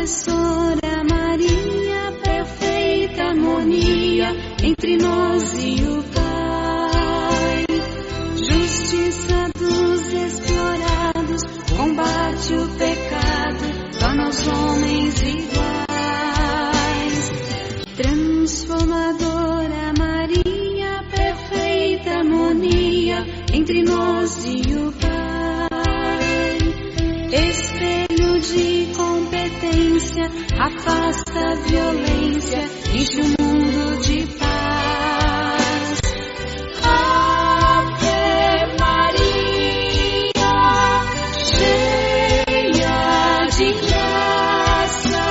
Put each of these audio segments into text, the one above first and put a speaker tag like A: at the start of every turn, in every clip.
A: intercessora Maria, perfeita harmonia entre nós e o Pai. Justiça dos explorados, combate o pecado, torna os homens iguais. Transformadora Maria, perfeita harmonia entre nós e o Pai. Espelho de competência, afasta a violência, enche o mundo de paz. Ave Maria, cheia de graça,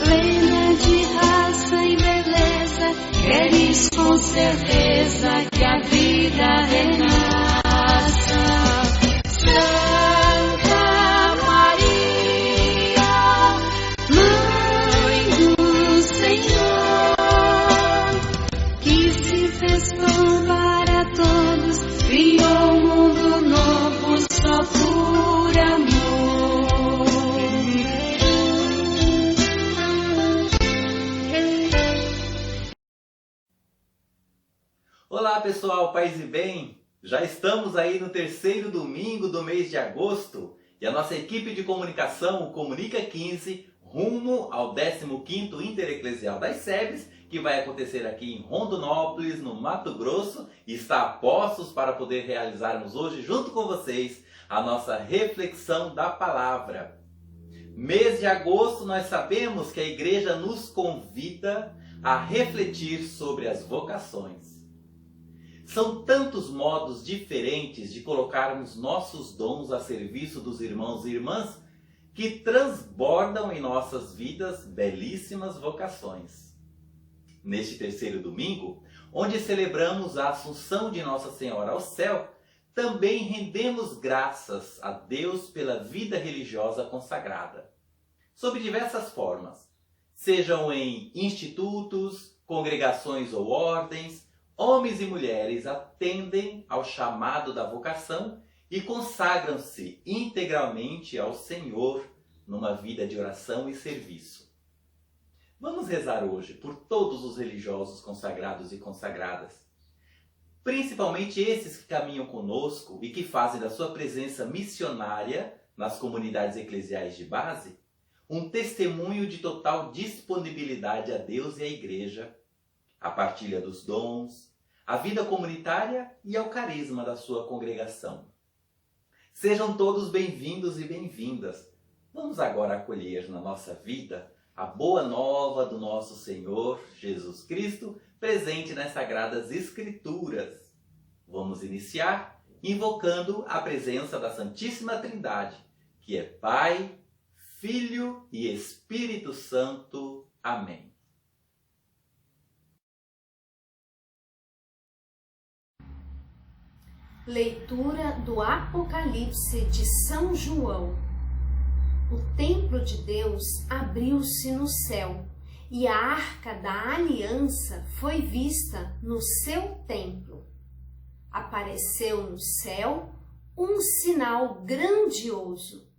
A: plena de raça e beleza, queres com certeza que a vida renasça.
B: Olá pessoal, paz e bem? Já estamos aí no terceiro domingo do mês de agosto e a nossa equipe de comunicação, o Comunica 15, rumo ao 15º Intereclesial das SEBs, que vai acontecer aqui em Rondonópolis, no Mato Grosso, e está a postos para poder realizarmos hoje, junto com vocês, a nossa reflexão da palavra. Mês de agosto, nós sabemos que a igreja nos convida a refletir sobre as vocações. São tantos modos diferentes de colocarmos nossos dons a serviço dos irmãos e irmãs que transbordam em nossas vidas belíssimas vocações. Neste terceiro domingo, onde celebramos a Assunção de Nossa Senhora ao céu, também rendemos graças a Deus pela vida religiosa consagrada, sob diversas formas, sejam em institutos, congregações ou ordens. Homens e mulheres atendem ao chamado da vocação e consagram-se integralmente ao Senhor numa vida de oração e serviço. Vamos rezar hoje por todos os religiosos consagrados e consagradas, principalmente esses que caminham conosco e que fazem da sua presença missionária nas comunidades eclesiais de base um testemunho de total disponibilidade a Deus e à Igreja, a partilha dos dons, a vida comunitária e ao carisma da sua congregação. Sejam todos bem-vindos e bem-vindas. Vamos agora acolher na nossa vida a boa nova do nosso Senhor Jesus Cristo, presente nas Sagradas Escrituras. Vamos iniciar invocando a presença da Santíssima Trindade, que é Pai, Filho e Espírito Santo. Amém.
C: Leitura do Apocalipse de São João. O templo de Deus abriu-se no céu, e a arca da aliança foi vista no seu templo. Apareceu no céu um sinal grandioso,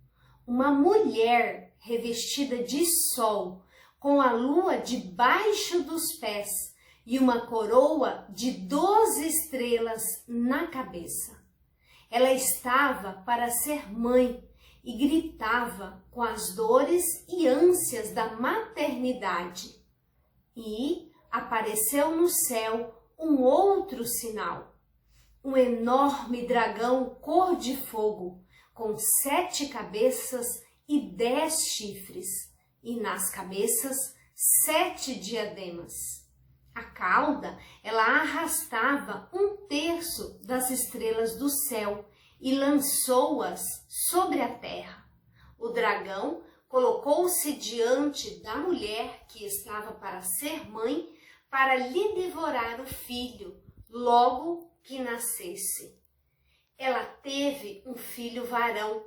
C: uma mulher revestida de sol, com a lua debaixo dos pés, e uma coroa de 12 estrelas na cabeça. Ela estava para ser mãe e gritava com as dores e ânsias da maternidade. E apareceu no céu um outro sinal, um enorme dragão cor de fogo, com 7 cabeças e 10 chifres, e nas cabeças 7 diademas. A cauda, ela arrastava 1/3 das estrelas do céu e lançou-as sobre a terra. O dragão colocou-se diante da mulher que estava para ser mãe, para lhe devorar o filho, logo que nascesse. Ela teve um filho varão,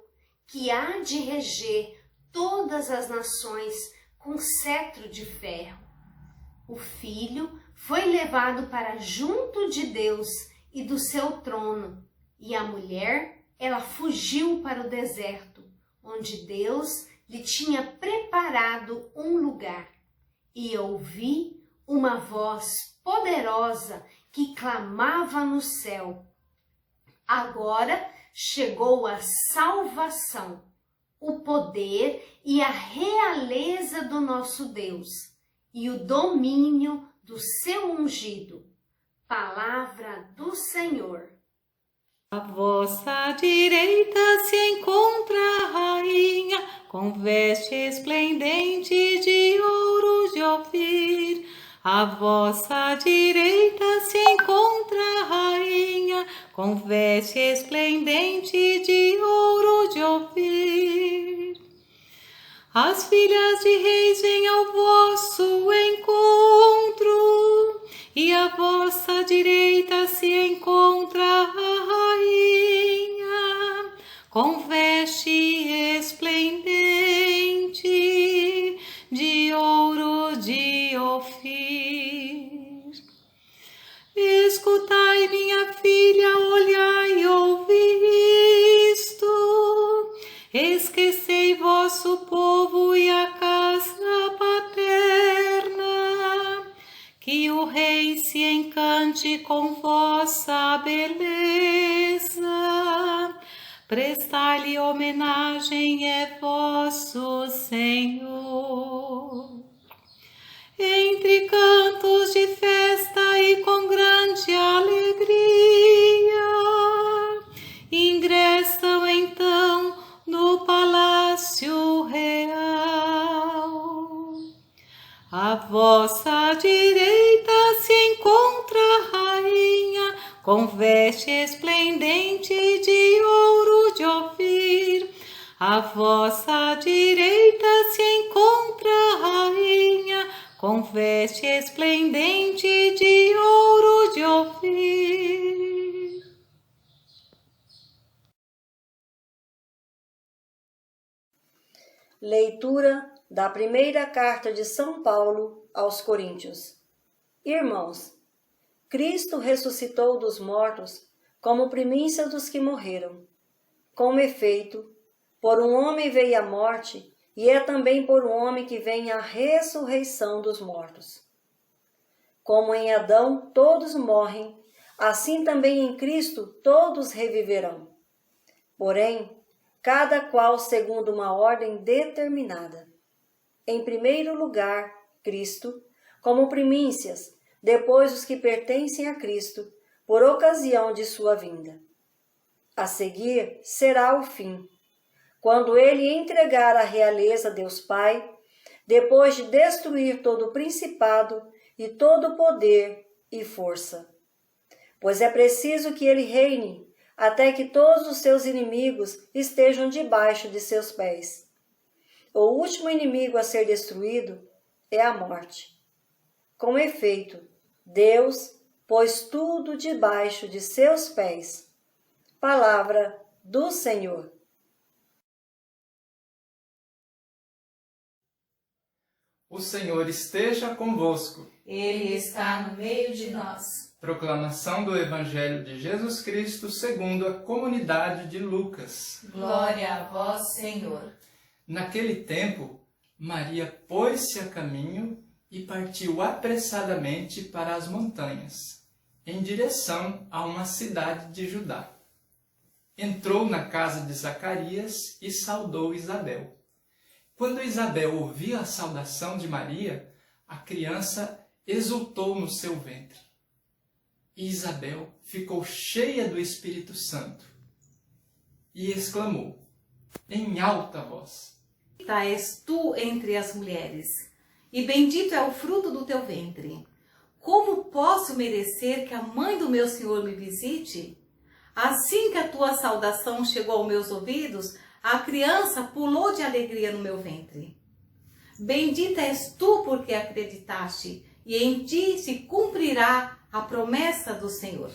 C: que há de reger todas as nações com cetro de ferro. O filho foi levado para junto de Deus e do seu trono, e a mulher, ela fugiu para o deserto, onde Deus lhe tinha preparado preparado um lugar, e ouvi uma voz poderosa que clamava no céu: agora chegou a salvação, o poder e a realeza do nosso Deus, e o domínio do seu ungido. Palavra do Senhor.
D: À vossa direita se encontra a rainha, com veste esplendente de ouro de Ofir. À vossa direita se encontra a rainha, com veste esplendente de ouro de Ofir. As filhas de reis vêm ao vosso encontro, e à vossa direita se encontra a rainha, com veste esplendente de ouro de Ofir. Escutai, minha filha, olhai e ouvi isto. Esquecei vosso povo e a casa paterna, que o rei se encante com vossa beleza. Prestai-lhe homenagem é vosso Senhor. Entre cantos de festa e com grande alegria, ingressam então no palácio real. À vossa direita se encontra a rainha, com veste esplendente de ouro de Ofir. À vossa direita se encontra a rainha, com veste esplendente de ouro de Ofir.
E: Leitura da primeira carta de São Paulo aos Coríntios. Irmãos, Cristo ressuscitou dos mortos como primícia dos que morreram. Com efeito, por um homem veio a morte, e é também por um homem que vem a ressurreição dos mortos. Como em Adão todos morrem, assim também em Cristo todos reviverão. Porém, cada qual segundo uma ordem determinada. Em primeiro lugar, Cristo, como primícias, depois os que pertencem a Cristo, por ocasião de sua vinda. A seguir será o fim, quando ele entregar a realeza a Deus Pai, depois de destruir todo o principado e todo o poder e força. Pois é preciso que ele reine, até que todos os seus inimigos estejam debaixo de seus pés. O último inimigo a ser destruído é a morte. Com efeito, Deus pôs tudo debaixo de seus pés. Palavra do Senhor.
F: O Senhor esteja convosco.
G: Ele está no meio de nós.
F: Proclamação do Evangelho de Jesus Cristo segundo a comunidade de Lucas.
G: Glória a vós, Senhor.
F: Naquele tempo, Maria pôs-se a caminho e partiu apressadamente para as montanhas, em direção a uma cidade de Judá. Entrou na casa de Zacarias e saudou Isabel. Quando Isabel ouviu a saudação de Maria, a criança exultou no seu ventre. E Isabel ficou cheia do Espírito Santo e exclamou, em alta voz:
D: Bendita és tu entre as mulheres, e bendito é o fruto do teu ventre. Como posso merecer que a mãe do meu Senhor me visite? Assim que a tua saudação chegou aos meus ouvidos, a criança pulou de alegria no meu ventre. Bendita és tu porque acreditaste, e em ti se cumprirá a promessa do Senhor.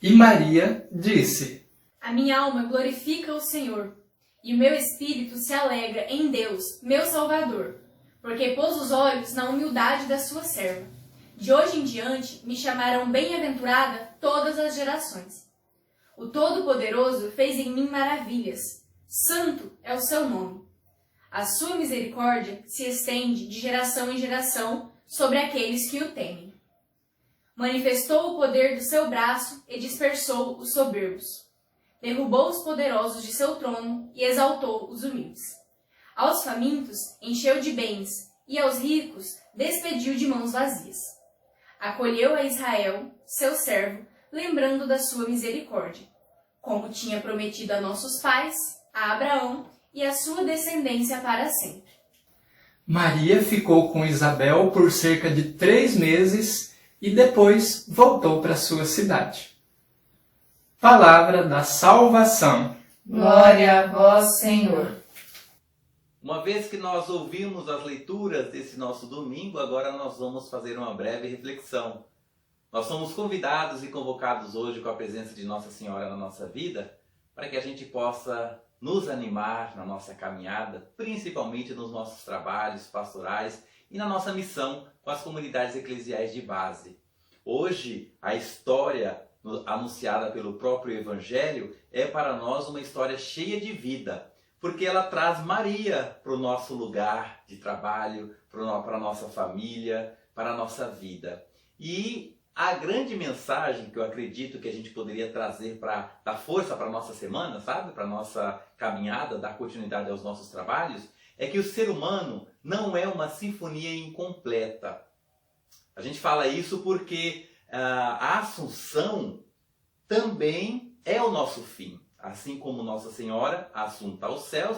F: E Maria disse:
H: A minha alma glorifica o Senhor, e o meu espírito se alegra em Deus, meu Salvador, porque pôs os olhos na humildade da sua serva. De hoje em diante me chamarão bem-aventurada todas as gerações. O Todo-Poderoso fez em mim maravilhas. Santo é o seu nome. A sua misericórdia se estende de geração em geração sobre aqueles que o temem. Manifestou o poder do seu braço e dispersou os soberbos. Derrubou os poderosos de seu trono e exaltou os humildes. Aos famintos encheu de bens, e aos ricos despediu de mãos vazias. Acolheu a Israel, seu servo, lembrando da sua misericórdia, como tinha prometido a nossos pais, a Abraão e a sua descendência para sempre.
F: Maria ficou com Isabel por cerca de 3 meses e depois voltou para sua cidade. Palavra da salvação.
G: Glória a vós, Senhor.
B: Uma vez que nós ouvimos as leituras desse nosso domingo, agora nós vamos fazer uma breve reflexão. Nós somos convidados e convocados hoje com a presença de Nossa Senhora na nossa vida, para que a gente possa nos animar na nossa caminhada, principalmente nos nossos trabalhos pastorais e na nossa missão com as comunidades eclesiais de base. Hoje, a história anunciada pelo próprio Evangelho é para nós uma história cheia de vida, porque ela traz Maria para o nosso lugar de trabalho, para a nossa família, para a nossa vida. E a grande mensagem que eu acredito que a gente poderia trazer para dar força para a nossa semana, sabe? Para a nossa caminhada, dar continuidade aos nossos trabalhos, é que o ser humano não é uma sinfonia incompleta. A gente fala isso porque a Assunção também é o nosso fim. Assim como Nossa Senhora assunta aos céus,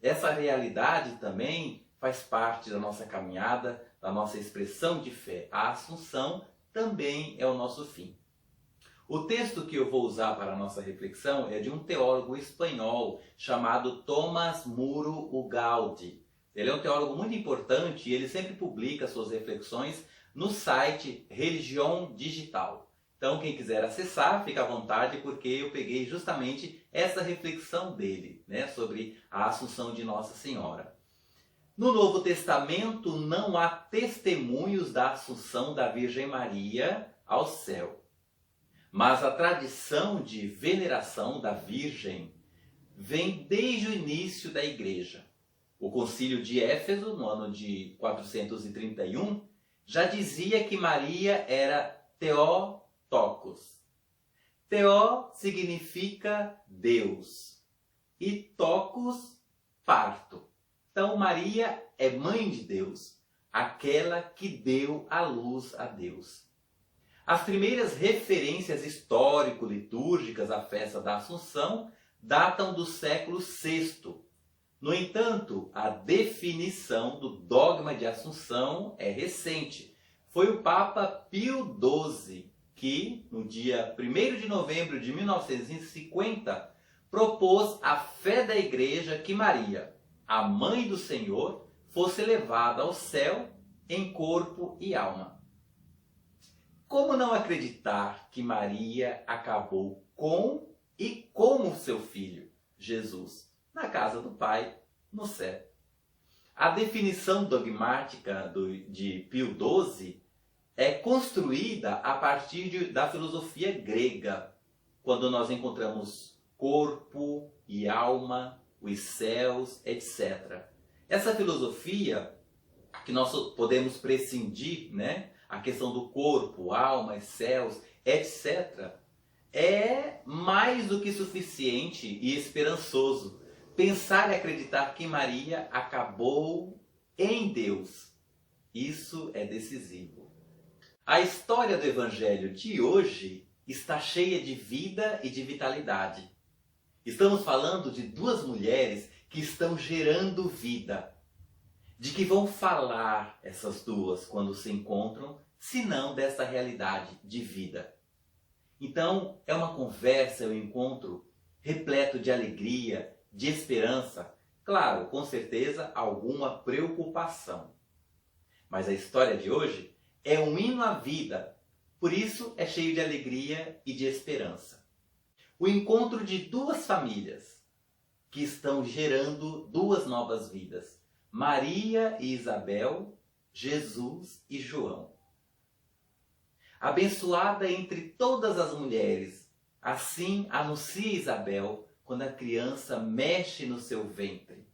B: essa realidade também faz parte da nossa caminhada, da nossa expressão de fé. A Assunção também é o nosso fim. O texto que eu vou usar para a nossa reflexão é de um teólogo espanhol chamado Tomás Muro Ugalde. Ele é um teólogo muito importante e ele sempre publica suas reflexões no site Religião Digital. Então, quem quiser acessar, fica à vontade, porque eu peguei justamente essa reflexão dele, né, sobre a Assunção de Nossa Senhora. No Novo Testamento não há testemunhos da Assunção da Virgem Maria ao céu. Mas a tradição de veneração da Virgem vem desde o início da Igreja. O Concílio de Éfeso, no ano de 431, já dizia que Maria era Theotokos. Theó significa Deus e Tokos, parto. Então Maria é mãe de Deus, aquela que deu a luz a Deus. As primeiras referências histórico-litúrgicas à festa da Assunção datam do século VI. No entanto, a definição do dogma de Assunção é recente. Foi o Papa Pio XII que, no dia 1º de novembro de 1950, propôs à fé da Igreja que Maria, a mãe do Senhor, fosse levada ao céu em corpo e alma. Como não acreditar que Maria acabou com e como seu filho, Jesus, na casa do Pai, no céu? A definição dogmática de Pio XII é construída a partir da filosofia grega, quando nós encontramos corpo e alma, os céus, etc. Essa filosofia, que nós podemos prescindir, né? A questão do corpo, alma, céus, etc., é mais do que suficiente e esperançoso pensar e acreditar que Maria acabou em Deus. Isso é decisivo. A história do Evangelho de hoje está cheia de vida e de vitalidade. Estamos falando de duas mulheres que estão gerando vida. De que vão falar essas duas quando se encontram, se não dessa realidade de vida? Então, é uma conversa, um encontro repleto de alegria, de esperança, claro, com certeza alguma preocupação. Mas a história de hoje é um hino à vida, por isso é cheio de alegria e de esperança. O encontro de duas famílias que estão gerando duas novas vidas. Maria e Isabel, Jesus e João. Abençoada entre todas as mulheres, assim anuncia Isabel quando a criança mexe no seu ventre.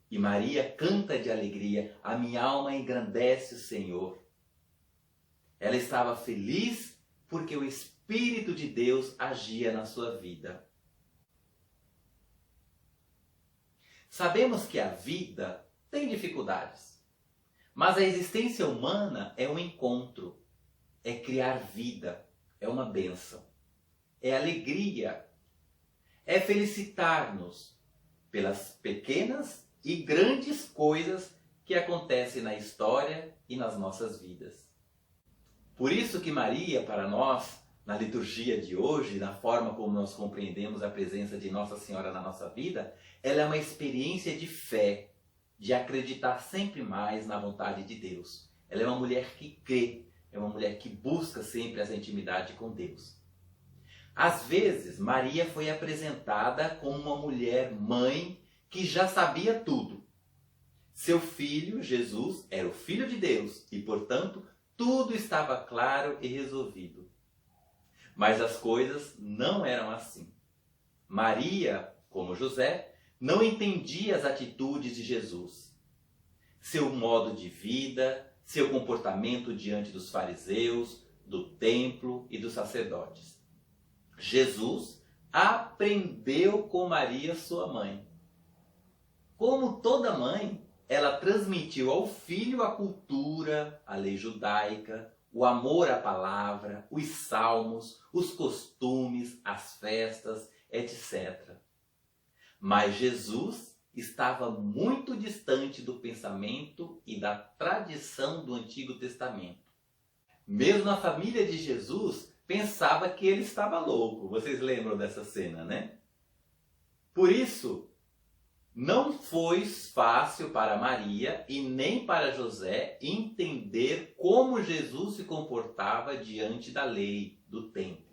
B: E Maria canta de alegria, a minha alma engrandece o Senhor. Ela estava feliz porque o Espírito de Deus agia na sua vida. Sabemos que a vida tem dificuldades, mas a existência humana é um encontro, é criar vida, é uma bênção, é alegria, é felicitar-nos pelas pequenas e grandes coisas que acontecem na história e nas nossas vidas. Por isso que Maria, para nós, na liturgia de hoje, na forma como nós compreendemos a presença de Nossa Senhora na nossa vida, ela é uma experiência de fé, de acreditar sempre mais na vontade de Deus. Ela é uma mulher que crê, é uma mulher que busca sempre essa intimidade com Deus. Às vezes, Maria foi apresentada como uma mulher mãe que já sabia tudo. Seu filho, Jesus, era o Filho de Deus e, portanto, tudo estava claro e resolvido. Mas as coisas não eram assim. Maria, como José, não entendia as atitudes de Jesus. Seu modo de vida, seu comportamento diante dos fariseus, do templo e dos sacerdotes. Jesus aprendeu com Maria, sua mãe. Como toda mãe, ela transmitiu ao filho a cultura, a lei judaica, o amor à palavra, os salmos, os costumes, as festas, etc. Mas Jesus estava muito distante do pensamento e da tradição do Antigo Testamento. Mesmo a família de Jesus pensava que ele estava louco. Vocês lembram dessa cena, né? Por isso, não foi fácil para Maria e nem para José entender como Jesus se comportava diante da lei, do templo.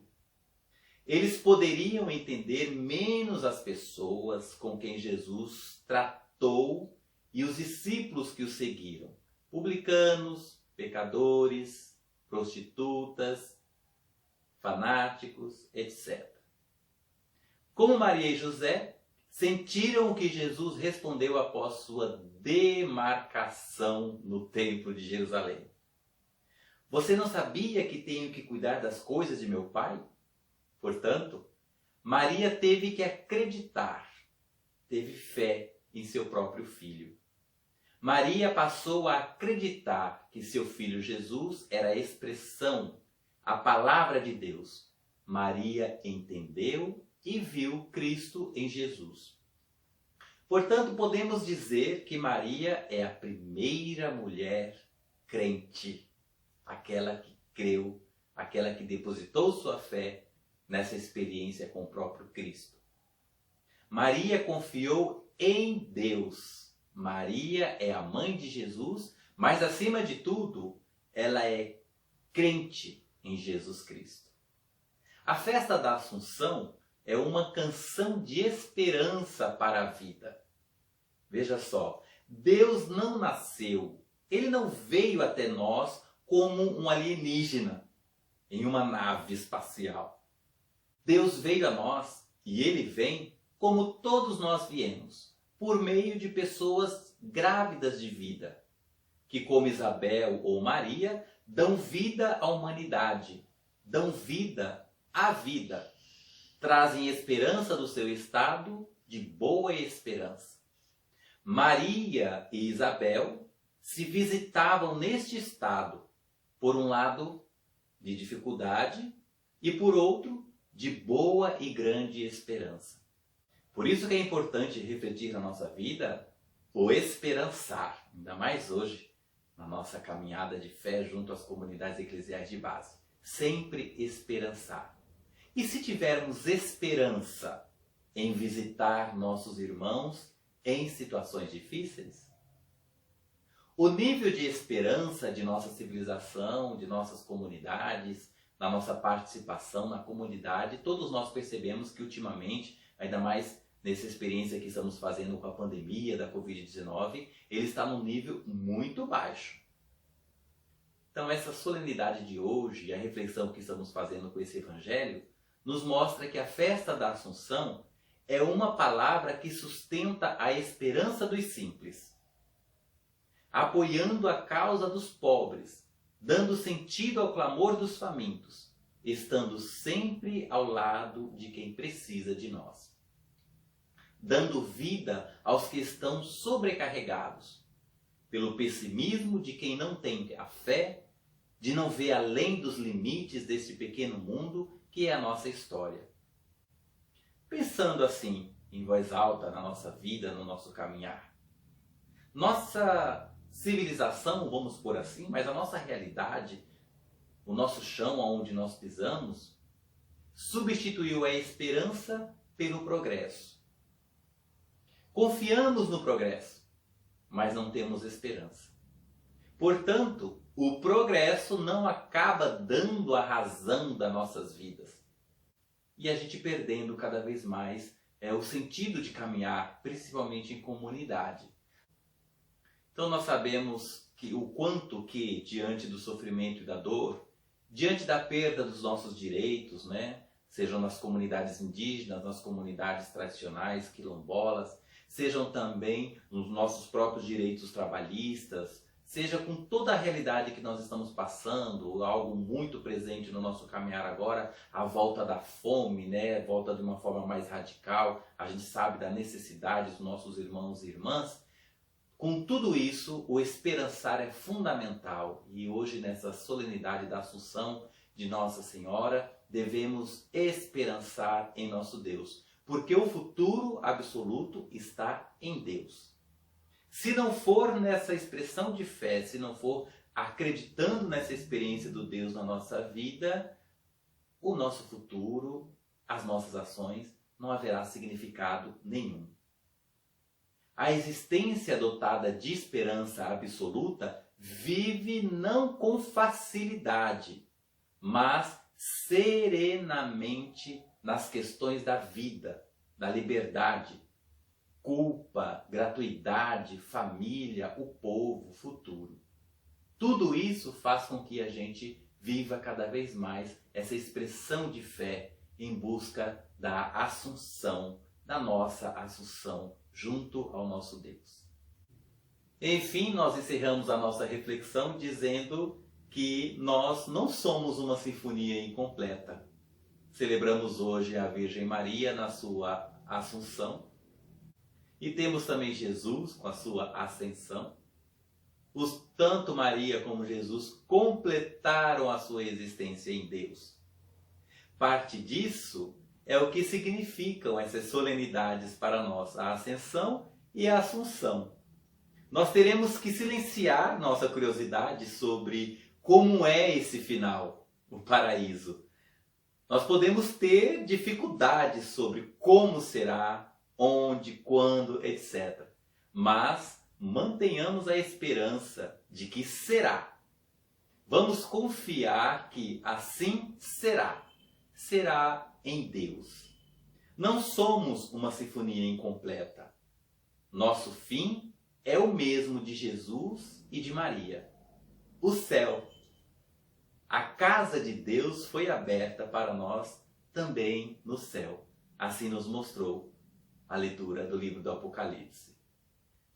B: Eles poderiam entender menos as pessoas com quem Jesus tratou e os discípulos que o seguiram. Publicanos, pecadores, prostitutas, fanáticos, etc. Como Maria e José sentiram o que Jesus respondeu após sua demarcação no templo de Jerusalém. Você não sabia que tenho que cuidar das coisas de meu Pai? Portanto, Maria teve que acreditar, teve fé em seu próprio filho. Maria passou a acreditar que seu filho Jesus era a expressão, a palavra de Deus. Maria entendeu e viu Cristo em Jesus. Portanto, podemos dizer que Maria é a primeira mulher crente, aquela que creu, aquela que depositou sua fé nessa experiência com o próprio Cristo. Maria confiou em Deus. Maria é a mãe de Jesus, mas acima de tudo, ela é crente em Jesus Cristo. A festa da Assunção é uma canção de esperança para a vida. Veja só, Deus não nasceu, Ele não veio até nós como um alienígena em uma nave espacial. Deus veio a nós e Ele vem como todos nós viemos, por meio de pessoas grávidas de vida, que como Isabel ou Maria, dão vida à humanidade, dão vida à vida. Trazem esperança do seu estado de boa esperança. Maria e Isabel se visitavam neste estado, por um lado de dificuldade e por outro de boa e grande esperança. Por isso que é importante refletir na nossa vida o esperançar, ainda mais hoje, na nossa caminhada de fé junto às comunidades eclesiais de base. Sempre esperançar. E se tivermos esperança em visitar nossos irmãos em situações difíceis? O nível de esperança de nossa civilização, de nossas comunidades, da nossa participação na comunidade, todos nós percebemos que ultimamente, ainda mais nessa experiência que estamos fazendo com a pandemia da Covid-19, ele está num nível muito baixo. Então essa solenidade de hoje e a reflexão que estamos fazendo com esse Evangelho nos mostra que a festa da Assunção é uma palavra que sustenta a esperança dos simples, apoiando a causa dos pobres, dando sentido ao clamor dos famintos, estando sempre ao lado de quem precisa de nós, dando vida aos que estão sobrecarregados, pelo pessimismo de quem não tem a fé, de não ver além dos limites desse pequeno mundo que é a nossa história. Pensando assim, em voz alta, na nossa vida, no nosso caminhar, nossa civilização, vamos por assim, mas a nossa realidade, o nosso chão onde nós pisamos, substituiu a esperança pelo progresso. Confiamos no progresso, mas não temos esperança. Portanto, o progresso não acaba dando a razão das nossas vidas. E a gente perdendo cada vez mais o sentido de caminhar, principalmente em comunidade. Então nós sabemos que o quanto que, diante do sofrimento e da dor, diante da perda dos nossos direitos, sejam nas comunidades indígenas, nas comunidades tradicionais, quilombolas, sejam também nos nossos próprios direitos trabalhistas, seja com toda a realidade que nós estamos passando, algo muito presente no nosso caminhar agora, a volta da fome, a volta de uma forma mais radical, a gente sabe da necessidade dos nossos irmãos e irmãs. Com tudo isso, o esperançar é fundamental e hoje nessa solenidade da Assunção de Nossa Senhora, devemos esperançar em nosso Deus, porque o futuro absoluto está em Deus. Se não for nessa expressão de fé, se não for acreditando nessa experiência do Deus na nossa vida, o nosso futuro, as nossas ações, não haverá significado nenhum. A existência dotada de esperança absoluta vive não com facilidade, mas serenamente nas questões da vida, da liberdade, culpa, gratuidade, família, o povo, futuro. Tudo isso faz com que a gente viva cada vez mais essa expressão de fé em busca da assunção, da nossa assunção junto ao nosso Deus. Enfim, nós encerramos a nossa reflexão dizendo que nós não somos uma sinfonia incompleta. Celebramos hoje a Virgem Maria na sua assunção, e temos também Jesus com a sua ascensão. Tanto Maria como Jesus completaram a sua existência em Deus. Parte disso é o que significam essas solenidades para nós, a ascensão e a assunção. Nós teremos que silenciar nossa curiosidade sobre como é esse final, o paraíso. Nós podemos ter dificuldades sobre como será, onde, quando, etc. Mas mantenhamos a esperança de que será. Vamos confiar que assim será. Será em Deus. Não somos uma sinfonia incompleta. Nosso fim é o mesmo de Jesus e de Maria. O céu. A casa de Deus foi aberta para nós também no céu. Assim nos mostrou a leitura do livro do Apocalipse.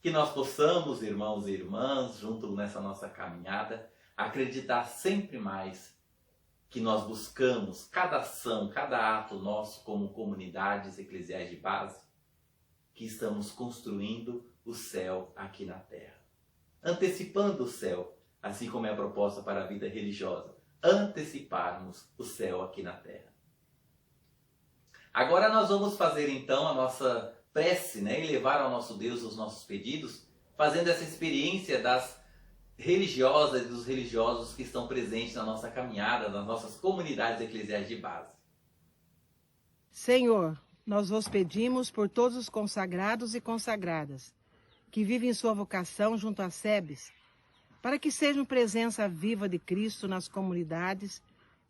B: Que nós possamos, irmãos e irmãs, junto nessa nossa caminhada, acreditar sempre mais que nós buscamos cada ação, cada ato nosso como comunidades eclesiais de base, que estamos construindo o céu aqui na terra. Antecipando o céu, assim como é a proposta para a vida religiosa, anteciparmos o céu aqui na terra. Agora nós vamos fazer então a nossa prece, e levar ao nosso Deus os nossos pedidos, fazendo essa experiência das religiosas e dos religiosos que estão presentes na nossa caminhada, nas nossas comunidades eclesiais de base.
I: Senhor, nós vos pedimos por todos os consagrados e consagradas que vivem sua vocação junto a SEBS, para que sejam presença viva de Cristo nas comunidades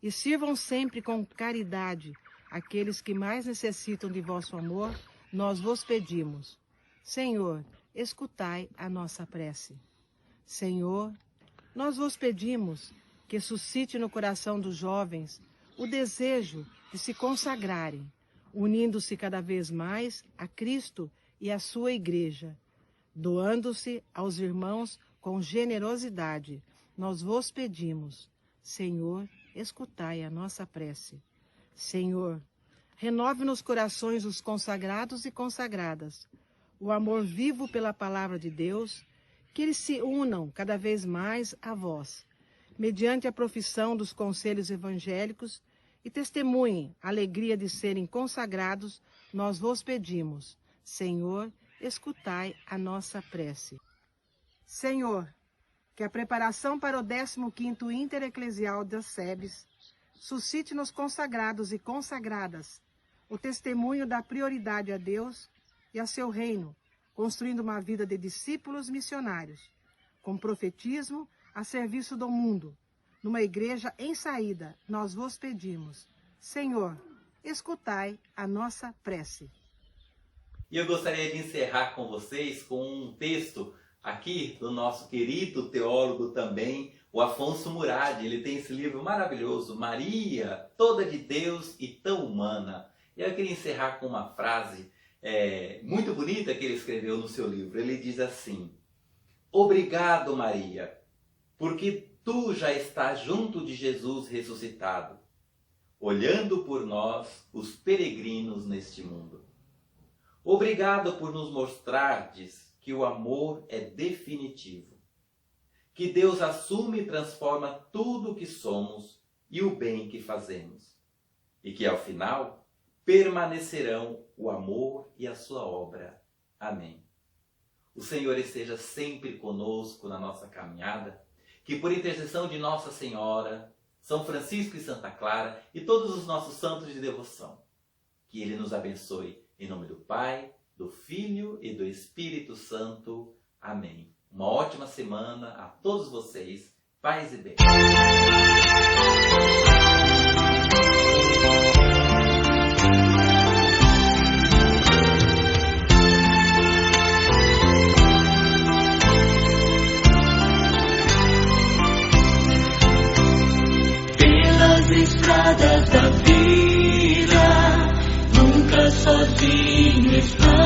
I: e sirvam sempre com caridade aqueles que mais necessitam de vosso amor. Nós vos pedimos. Senhor, escutai a nossa prece. Senhor, nós vos pedimos que suscite no coração dos jovens o desejo de se consagrarem, unindo-se cada vez mais a Cristo e a sua Igreja, doando-se aos irmãos com generosidade. Nós vos pedimos, Senhor, escutai a nossa prece. Senhor, renove nos corações os consagrados e consagradas o amor vivo pela palavra de Deus, que eles se unam cada vez mais a vós, mediante a profissão dos conselhos evangélicos, e testemunhem a alegria de serem consagrados. Nós vos pedimos, Senhor, escutai a nossa prece. Senhor, que a preparação para o 15º Intereclesial das SEBs suscite nos consagrados e consagradas o testemunho da prioridade a Deus e a seu reino, construindo uma vida de discípulos missionários, com profetismo a serviço do mundo. Numa igreja em saída, nós vos pedimos, Senhor, escutai a nossa prece.
B: E eu gostaria de encerrar com vocês com um texto aqui do nosso querido teólogo também, o Afonso Murad. Ele tem esse livro maravilhoso, Maria, toda de Deus e tão humana. E eu queria encerrar com uma frase muito bonita que ele escreveu no seu livro. Ele diz assim: obrigado, Maria, porque tu já estás junto de Jesus ressuscitado, olhando por nós, os peregrinos neste mundo. Obrigado por nos mostrardes que o amor é definitivo, que Deus assume e transforma tudo o que somos e o bem que fazemos, e que ao final permanecerão o amor e a sua obra. Amém. O Senhor esteja sempre conosco na nossa caminhada, que por intercessão de Nossa Senhora, São Francisco e Santa Clara e todos os nossos santos de devoção, que Ele nos abençoe. Em nome do Pai, do Filho e do Espírito Santo. Amém. Uma ótima semana a todos vocês. Paz e bem.
A: Pelas estradas da vida, nunca sozinho está.